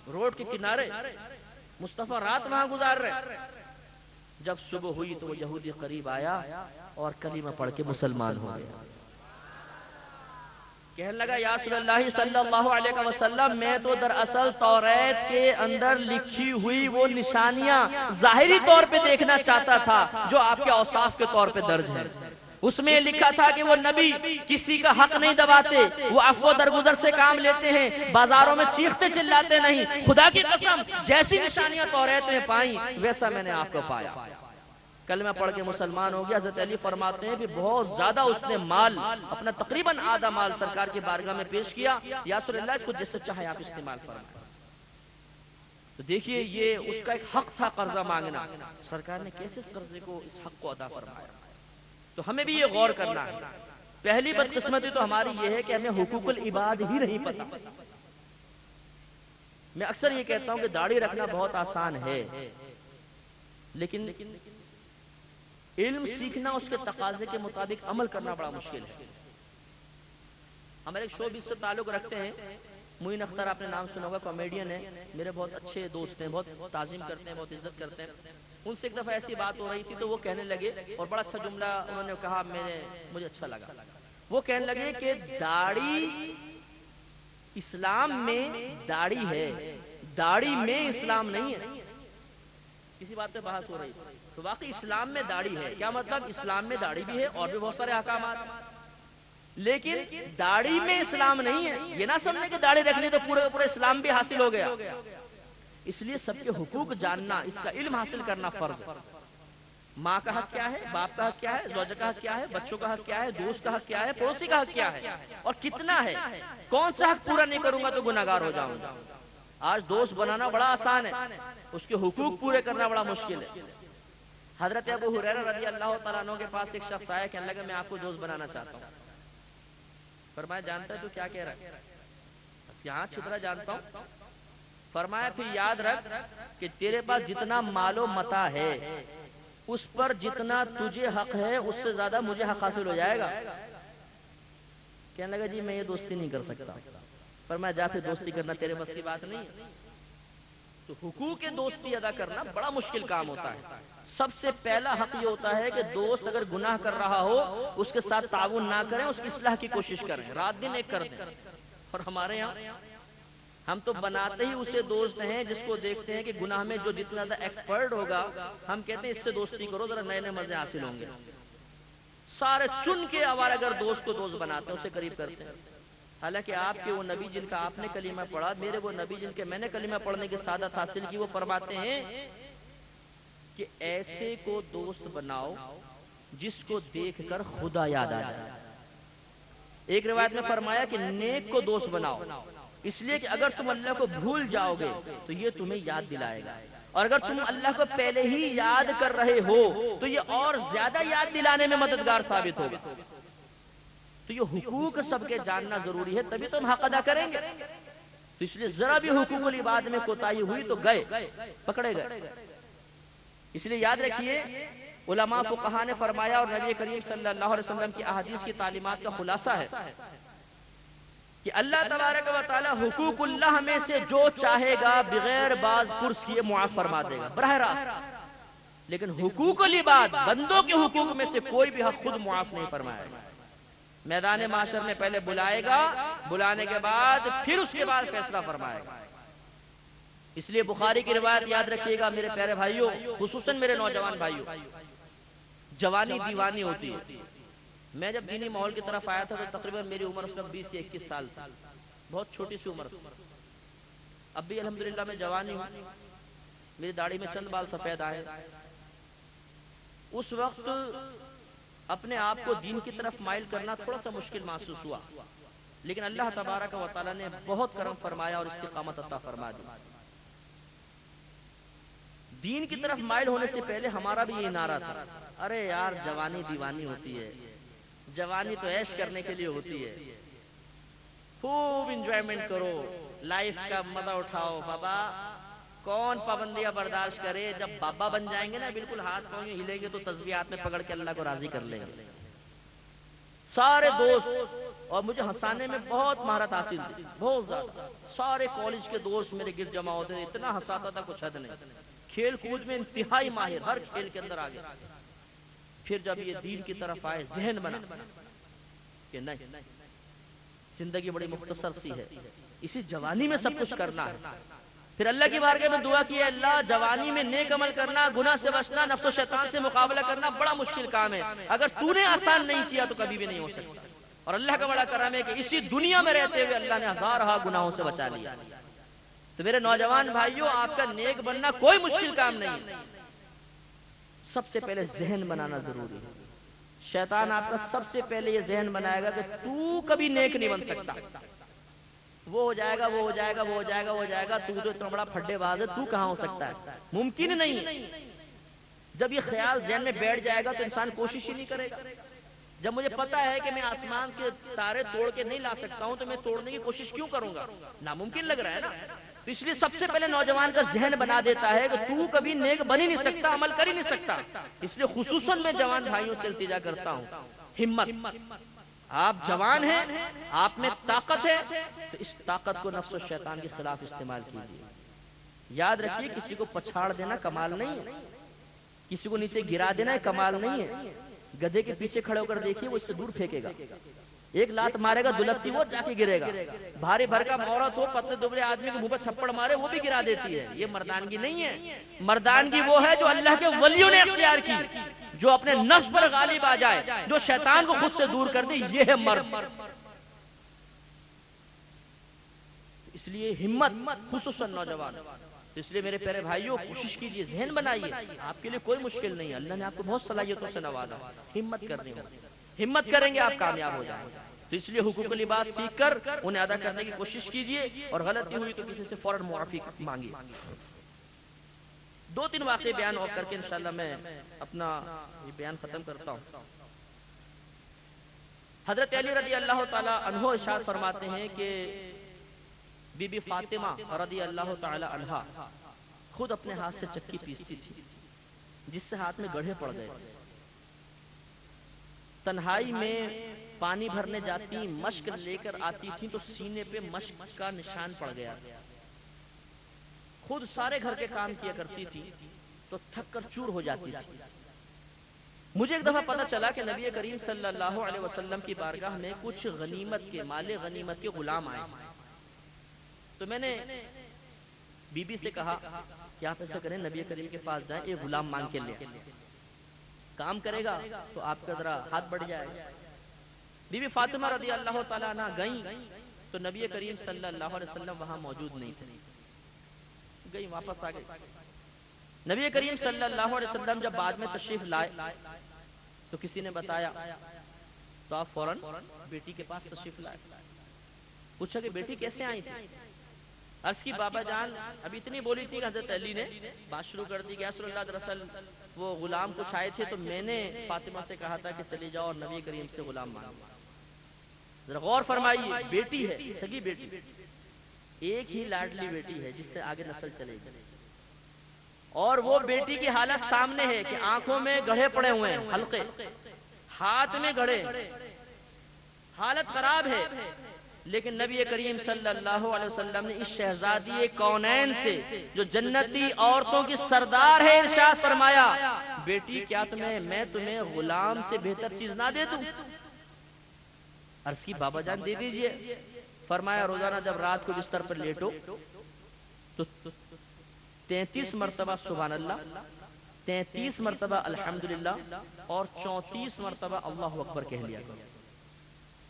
Road کے کنارے مصطفیٰ رات وہاں گزار رہے. جب صبح ہوئی تو وہ یہودی قریب آیا اور کلمہ پڑھ کے مسلمان ہو گیا. کہنے لگا یا رسول اللہ صلی اللہ علیہ وسلم میں تو دراصل توریت کے اندر لکھی ہوئی وہ نشانیاں ظاہری طور پہ دیکھنا چاہتا تھا جو آپ کے اوصاف کے طور پہ درج ہیں. اس میں لکھا تھا کہ وہ نبی کسی کا حق نہیں دباتے, وہ عفو درگزر سے کام لیتے ہیں, بازاروں میں چیختے چلاتے نہیں. خدا کی قسم جیسی نشانیاں توریت میں پائیں ویسا میں نے آپ کو پایا. کلمہ پڑھ کے مسلمان ہو گیا. حضرت علی فرماتے ہیں کہ بہت زیادہ اس نے مال, اپنا تقریباً آدھا مال سرکار کی بارگاہ میں پیش کیا. یا رسول اللہ اس کو جس سے چاہے آپ استعمال فرمائیں. تو دیکھیے یہ اس کا ایک حق تھا قرضہ مانگنا, سرکار نے کیسے اس قرضے کو, اس حق کو ادا فرمایا. تو ہمیں بھی یہ غور کرنا ہے. پہلی بدقسمتی تو ہماری یہ ہے کہ ہمیں حقوق العباد ہی نہیں پتا. میں اکثر یہ کہتا ہوں کہ داڑھی رکھنا بہت آسان ہے, لیکن علم سیکھنا اس کے تقاضے کے مطابق عمل کرنا بڑا مشکل ہے. ہمارے ایک شو بیس سے تعلق رکھتے ہیں, معین اختر, آپ نے نام سنا ہوگا, کامیڈین ہے, میرے بہت اچھے دوست ہیں, بہت تعظیم کرتے ہیں, بہت عزت کرتے ہیں. ان سے ایک دفعہ ایسی بات ہو رہی تھی تو وہ کہنے لگے, اور بڑا اچھا جملہ انہوں نے کہا, مجھے اچھا لگا. وہ کہنے لگے کہ داڑھی اسلام میں داڑھی ہے, داڑھی میں اسلام نہیں ہے. کسی بات پہ بحث ہو رہی ہے تو واقعی اسلام میں داڑھی ہے. کیا مطلب؟ اسلام میں داڑھی بھی ہے اور بھی بہت سارے احکامات, لیکن داڑھی میں اسلام نہیں ہے. یہ نہ سمجھے کہ داڑھی رکھنی تو پورے اسلام بھی حاصل ہو گیا. اس لیے سب کے حقوق جاننا, اس کا علم حاصل کرنا فرض ہے. ماں کا حق کیا ہے, باپ کا حق کیا ہے, زوجہ کا حق کیا ہے, بچوں کا حق کیا ہے, دوست کا حق کیا ہے, پڑوسی کا حق کیا ہے, اور کتنا ہے. کون سا حق پورا نہیں کروں گا تو گناہگار ہو جاؤں گا. آج دوست بنانا بڑا آسان ہے, اس کے حقوق پورے کرنا بڑا مشکل ہے. حضرت ابو ہریرہ رضی اللہ تعالیٰ عنہ کے پاس ایک شخص آیا, کہنے لگا میں آپ کو دوست بنانا چاہتا ہوں. فرمایا جانتا ہے تو کیا کہہ رہا ہے؟ یہاں چھترا جانتا ہوں. فرمایا پھر یاد رکھ کہ تیرے پاس جتنا مال و متاع ہے اس پر جتنا تجھے حق ہے اس سے زیادہ مجھے حق حاصل ہو جائے گا. کہنے لگا جی میں یہ دوستی نہیں کر سکتا. فرمایا جا پھر دوستی کرنا تیرے بس کی بات نہیں ہے. تو حقوق دوستی ادا کرنا بڑا مشکل کام ہوتا ہے. سب سے پہلا حق یہ ہوتا ہے کہ دوست اگر گناہ کر رہا ہو اس کے ساتھ تعاون نہ کریں, اس کی اصلاح کی کوشش کریں, رات دن ایک کر دیں. اور ہمارے یہاں ہم تو بناتے ہی اسے دوست ہیں جس کو دیکھتے ہیں کہ گناہ میں جو جتنا زیادہ ایکسپرٹ ہوگا ہم کہتے ہیں اس سے دوستی کرو, ذرا نئے نئے مزے حاصل ہوں گے. سارے چن کے آوارہ دوست کو دوست بناتے ہیں, اسے قریب کرتے ہیں. حالانکہ آپ کے وہ نبی جن کا آپ نے کلمہ پڑھا, میرے وہ نبی جن کے میں نے کلمہ پڑھنے کی سعادت حاصل کی, وہ فرماتے ہیں کہ ایسے کو دوست بناؤ جس کو دیکھ کر خدا یاد آ جائے. ایک روایت میں فرمایا کہ نیک کو دوست بناؤ اس لیے کہ اگر تم اللہ کو بھول جاؤ گے تو یہ تمہیں یاد دلائے گا, اور اگر تم اللہ کو پہلے ہی یاد کر رہے ہو تو یہ اور زیادہ یاد دلانے میں مددگار ثابت ہوگا. تو یہ حقوق سب کے جاننا ضروری ہے, تبھی تو ہم حق ادا کریں گے. تو اس لیے ذرا بھی حقوق العباد میں کوتاہی ہوئی تو گئے, پکڑے گئے. اس لیے یاد رکھیے علماء فقہا نے فرمایا, اور نبی کریم صلی اللہ علیہ وسلم کی احادیث کی تعلیمات کا خلاصہ ہے کہ اللہ تبارک و تعالی حقوق اللہ میں سے جو چاہے گا بغیر باز پرس کیے معاف فرما دے گا براہ راست, لیکن حقوق العباد بندوں کے حقوق میں سے کوئی بھی حق خود معاف نہیں فرمائے گا. میدان معاشر میں پہلے بلائے گا, بلانے کے بعد پھر اس کے بعد فیصلہ فرمائے گا. اس لیے بخاری کی روایت یاد رکھیے گا میرے پیارے بھائیوں, خصوصاً میرے نوجوان بھائیوں. جوانی دیوانی ہوتی ہے. میں جب دینی ماحول کی طرف آیا تھا تو تقریباً میری عمر اس وقت 20 سے 21 سال تھی, بہت چھوٹی سی عمر. اب بھی الحمدللہ میں جوانی ہوں, میری داڑھی میں چند بال سفید آئے. اس وقت اپنے آپ کو دین کی طرف مائل کرنا تھوڑا سا مشکل محسوس ہوا, لیکن اللہ تبارک و تعالی نے بہت کرم فرمایا اور استقامت عطا فرما دی. دین کی طرف مائل ہونے سے پہلے ہمارا بھی یہ نعرہ تھا, ارے یار جوانی دیوانی ہوتی ہے, جوانی تو عیش کرنے کے لیے ہوتی ہے, خوب انجوائمنٹ کرو, لائف کا مزہ اٹھاؤ. بابا کون پابندیاں برداشت کرے, جب بابا بن جائیں گے نا بالکل ہاتھ پاؤں ہلیں گے تو تسبیح ہاتھ میں پکڑ کے اللہ کو راضی کر لیں گے. سارے دوست اور مجھے ہنسانے میں بہت مہارت حاصل تھی، بہت زیادہ. سارے کالج کے دوست میرے گرد جمع ہوتے تھے، اتنا ہنساتا تھا کچھ حد نہیں. کھیل کود میں انتہائی ماہر، ہر کھیل کے اندر آگے. پھر جب یہ دین کی طرف آئے، ذہن بنا کہ نہیں، زندگی بڑی مختصر سی ہے، اسی جوانی میں سب کچھ کرنا ہے. پھر اللہ کی بارگاہ میں دعا کی، اللہ جوانی میں نیک عمل کرنا، گناہ سے بچنا، نفس و شیطان سے مقابلہ کرنا بڑا مشکل کام ہے، اگر تو نے آسان نہیں کیا تو کبھی بھی نہیں ہو سکتا. اور اللہ کا بڑا کرم ہے کہ اسی دنیا میں رہتے ہوئے اللہ نے ہزارہا گناہوں سے بچا لیا. تو میرے نوجوان بھائیوں، آپ کا نیک بننا کوئی مشکل کام نہیں. سب سے پہلے ذہن بنانا ضروری ہے. شیطان آپ کا سب سے پہلے یہ ذہن بنائے گا کہ تو کبھی نیک نہیں بن سکتا، وہ ہو جائے گا، وہ ہو جائے گا، وہ ہو جائے گا، وہ ہو جائے گا، تو اتنا بڑا پھڈے باز ہے، تو کہاں ہو سکتا ہے، ممکن نہیں. جب یہ خیال ذہن میں بیٹھ جائے گا تو انسان کوشش ہی نہیں کرے گا. جب مجھے پتا ہے کہ میں آسمان کے تارے توڑ کے نہیں لا سکتا ہوں تو میں توڑنے کی کوشش کیوں کروں گا، ناممکن لگ رہا ہے نا. تو اس لیے سب سے پہلے نوجوان کا ذہن بنا دیتا ہے کہ تو کبھی نیک بن ہی نہیں سکتا، عمل کر ہی نہیں سکتا. اس لیے خصوصاً میں جوان بھائیوں سے التجا کرتا ہوں، ہمت. آپ جوان ہیں، آپ میں طاقت ہے، تو اس طاقت کو نفس و شیطان کے خلاف استعمال کیجیے. یاد رکھیے، کسی کو پچھاڑ دینا کمال نہیں ہے، کسی کو نیچے گرا دینا کمال نہیں ہے. گدھے کے پیچھے کھڑے ہو کر دیکھیے، وہ اس سے دور پھینکے گا. ایک لات مارے گا، دلکتی وہ جا کے گرے گا. بھاری بھر کا عورت ہو، پتلے دبلے آدمی کو منہ پہ تھپڑ مارے وہ بھی گرا دیتی ہے. یہ مردانگی نہیں ہے. مردانگی وہ ہے جو اللہ کے ولیوں نے اختیار کی، جو اپنے نفس پر غالب آ جائے، جو شیطان کو خود سے دور کر دے، یہ ہے مرد. اس لیے ہمت، خصوصاً نوجوان. اس لیے میرے پیارے بھائیوں، کوشش کیجئے، ذہن بنائیے. آپ کے لیے کوئی مشکل نہیں ہے، اللہ نے آپ کو بہت صلاحیتوں سے نوازا. ہمت کرنی ہوگی، ہمت کریں گے آپ کامیاب ہو جائیں گے. تو اس لیے حقوق العباد سیکھ کر انہیں ادا کرنے کی کوشش کیجئے، اور غلطی ہوئی تو کسی سے فوراً معافی مانگیے. 2-3 واقعے بیان اور کر کے انشاءاللہ میں اپنا یہ بیان ختم کرتا ہوں. حضرت علی رضی اللہ تعالی عنہ ارشاد فرماتے ہیں کہ بی بی فاطمہ رضی اللہ تعالی عنہ خود اپنے ہاتھ سے چکی پیستی تھی، جس سے ہاتھ میں گڑھے پڑ گئے. تنہائی میں پانی بھرنے جاتی، مشک لے کر آتی تھی تو سینے پہ مشک کا نشان پڑ گیا. خود سارے گھر کے کام کیا کرتی تھی تو تھک کر چور ہو جاتی تھی. مجھے ایک دفعہ پتا چلا کہ نبی کریم صلی اللہ علیہ وسلم کی بارگاہ میں کچھ غنیمت کے، مال غنیمت کے غلام آئے. تو میں نے بی بی سے کہا کہ آپ ایسا کریں، نبی کریم کے پاس جائیں، ایک غلام مانگ کے لیں، کام کرے گا تو آپ کا ذرا ہاتھ بڑھ جائے. بی بی فاطمہ رضی اللہ تعالیٰ عنہ گئیں تو نبی کریم صلی اللہ علیہ وسلم وہاں موجود نہیں تھے. گئی، واپس آ گئی. نبی کریم صلی اللہ علیہ وسلم جب بعد میں تشریف لائے تو کسی نے بتایا تو آپ فوراً بیٹی کے پاس تشریف لائے. پوچھا کہ بیٹی کیسے آئی تھی؟ عرض کی بابا جان اب اتنی بولی تھی کہ حضرت علی نے بات شروع کر دی کہ یا رسول اللہ، دراصل وہ غلام کچھ آئے تھے تو میں نے فاطمہ سے کہا تھا کہ چلی جاؤ اور نبی کریم سے غلام مانگو. ذرا غور فرمائیے، بیٹی ہے، سگی بیٹی، ایک ہی لاڈلی بیٹی ہے جس سے آگے نسل چلے گی، اور وہ بیٹی کی حالت سامنے ہے کہ آنکھوں میں گڑھے پڑے ہوئے ہیں، حلقے، ہاتھ میں گڑھے، حالت خراب ہے. لیکن نبی کریم صلی اللہ علیہ وسلم نے اس شہزادی کونین سے جو جنتی عورتوں کی سردار ہے ارشاد فرمایا، بیٹی کیا میں تمہیں غلام سے بہتر چیز نہ دے دوں؟ عرض کی بابا جان دے دیجئے. فرمایا روزانہ جب رات کو بستر پر لیٹو تو 33 مرتبہ سبحان اللہ، 33 مرتبہ الحمدللہ اور 34 مرتبہ اللہ اکبر کہہ لیا کرو.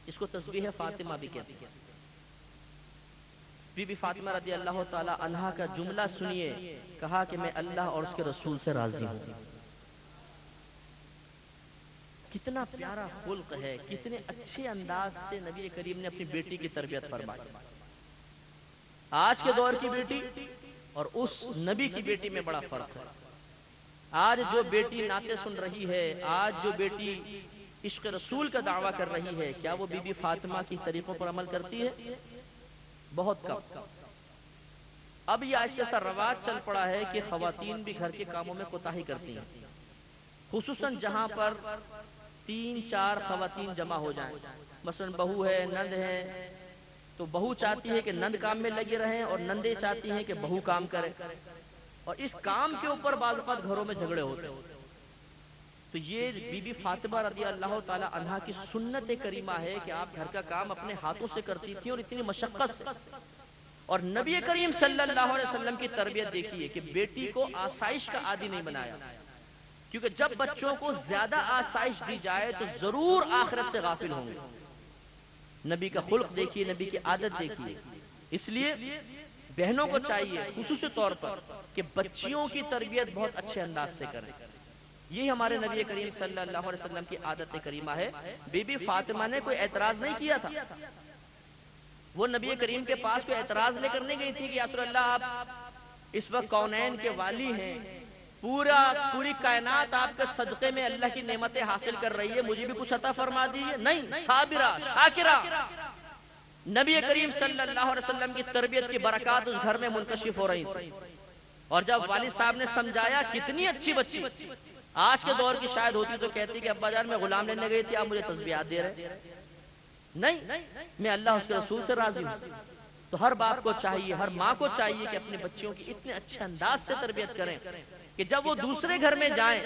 اس کو تسبیح فاطمہ بھی کہتے ہیں. بی بی فاطمہ رضی اللہ تعالی عنہا کا جملہ سنیے، کہا کہ میں اللہ اور اس کے رسول سے راضی ہوں. کتنا پیارا خلق ہے، کتنے اچھے انداز سے نبی کریم نے اپنی بیٹی کی تربیت فرمائی. آج کے دور کی بیٹی اور اس نبی کی بیٹی میں بڑا فرق ہے. آج جو بیٹی نعتیں سن رہی ہے، آج جو بیٹی عشق رسول کا دعویٰ کر رہی ہے، کیا وہ بی بی فاطمہ کی طریقوں پر عمل کرتی ہے؟ بہت کم. اب یہ ایسا رواج چل پڑا ہے کہ خواتین بھی گھر کے کاموں میں کوتاہی کرتی ہیں، خصوصاً جہاں پر 3 4 خواتین جمع ہو جائیں، مثلا بہو ہے، نند ہے، تو بہو چاہتی ہے کہ نند کام میں لگے رہیں اور نندیں چاہتی ہیں کہ بہو کام کرے، اور اس کام کے اوپر بعض اوقات گھروں میں جھگڑے ہوتے ہیں۔ تو یہ بی بی فاطمہ رضی اللہ تعالی عنہا کی سنت کریمہ ہے کہ آپ گھر کا کام اپنے ہاتھوں سے کرتی تھیں اور اتنی مشقت سے۔ اور نبی کریم صلی اللہ علیہ وسلم کی تربیت دیکھیے کہ بیٹی کو آسائش کا عادی نہیں بنایا، کیونکہ جب بچوں کو زیادہ آسائش دی جائے تو ضرور آخرت سے غافل ہوں گے۔ نبی کا خلق دیکھیے، نبی کی عادت دیکھیے۔ اس لیے بہنوں کو چاہیے خصوصی طور پر کہ بچیوں کی تربیت بہت اچھے انداز سے کریں۔ یہ ہمارے نبی کریم صلی اللہ علیہ وسلم کی عادت کریمہ ہے۔ بی بی فاطمہ نے کوئی اعتراض نہیں کیا تھا، وہ نبی کریم کے پاس کوئی اعتراض لے کر نہیں گئی تھی کہ یا رسول اللہ آپ اس وقت کونین کے والی ہیں، پوری کائنات آپ کے صدقے میں اللہ کی نعمتیں حاصل کر رہی ہے، مجھے بھی کچھ عطا فرما دیجیے۔ نہیں، صابرہ شاکرہ، نبی کریم صلی اللہ علیہ وسلم کی تربیت کی برکات اس گھر میں منکشف ہو رہی تھی۔ اور جب والد صاحب نے سمجھایا کتنی اچھی بچی، آج کے دور کی شاید ہوتی تو کہتی کہ ابا جان میں غلام لینے گئی تھی، آپ مجھے تسبیحات دے رہے۔ نہیں، میں اللہ اس کے رسول سے راضی ہوں۔ تو ہر باپ کو چاہیے، ہر ماں کو چاہیے کہ اپنے بچیوں کی اتنے اچھے انداز سے تربیت کریں کہ جب وہ دوسرے گھر میں جائیں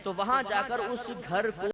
تو وہاں جا کر اس گھر کو